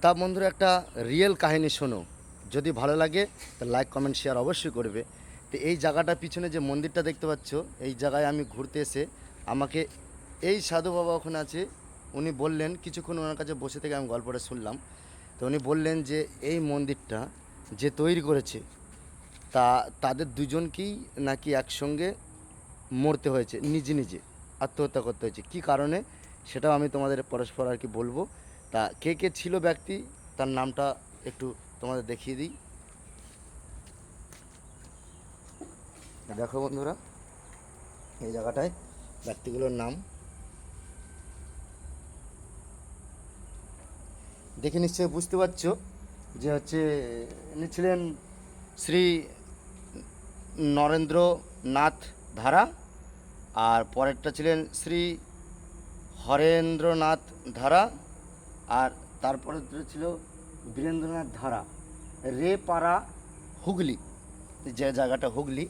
তা বন্ধুরা, একটা রিয়েল কাহিনী শোনো। যদি ভালো লাগে তো লাইক কমেন্ট শেয়ার অবশ্যই করবে। তো এই জায়গাটার পিছনে যে মন্দিরটা দেখতে পাচ্ছ, এই জায়গায় আমি ঘুরতে এসে আমাকে এই সাধু বাবা ওখানে আছে, উনি বললেন, কিছুক্ষণ ওনার কাছে বসে থেকে আমি গল্পটা শুনলাম। তো উনি বললেন যে এই মন্দিরটা যে তৈরি করেছে তাদের দুজনকেই নাকি একসঙ্গে মরতে হয়েছে, নিজে নিজে আত্মহত্যা করতে হয়েছে। কী কারণে সেটাও আমি তোমাদের পরস্পর আর কি বলবো। তা কে কে ছিল ব্যক্তি, তার নামটা একটু তোমাদের দেখিয়ে দিই। দেখো বন্ধুরা, এই জায়গাটায় ব্যক্তিগুলোর নাম দেখে নিশ্চয়ই বুঝতে পারছো যে হচ্ছে ইনি ছিলেন শ্রী নরেন্দ্রনাথ ধারা, আর পরেরটা ছিলেন শ্রী হরেন্দ্রনাথ ধারা, আর তারপরে ছিল বীরেন্দ্রনাথ ধারা, রেপাড়া, হুগলি, যে জায়গাটা হুগলি।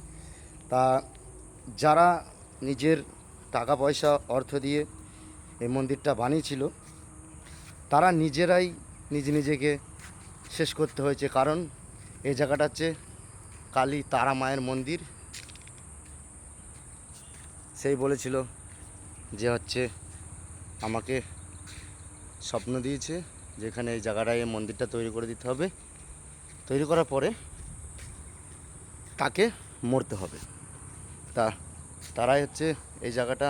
তা যারা নিজের টাকা পয়সা অর্থ দিয়ে এই মন্দিরটা বানিয়েছিল, তারা নিজেরাই নিজেকে শেষ করতে হয়েছে। কারণ এই জায়গাটা হচ্ছে কালী তারা মায়ের মন্দির। সেই বলেছিল যে হচ্ছে আমাকে স্বপ্ন দিয়েছে যেখানে এই জায়গাটায় এই মন্দিরটা তৈরি করে দিতে হবে, তৈরি করার পরে তাকে মরতে হবে। তা তারাই হচ্ছে এই জায়গাটা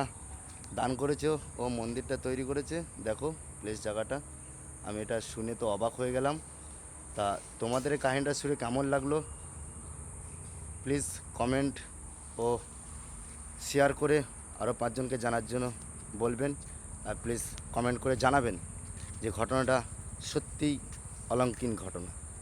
দান করেছে ও মন্দিরটা তৈরি করেছে। দেখো প্লেস জায়গাটা, আমি এটা শুনে তো অবাক হয়ে গেলাম। তা তোমাদের এই কাহিনীটা শুনে কেমন লাগলো প্লিজ কমেন্ট ও শেয়ার করে আরও 5 জনকে জানার জন্য বলবেন। আর প্লিজ কমেন্ট করে জানাবেন যে ঘটনাটা সত্যিই অলংকিন ঘটনা।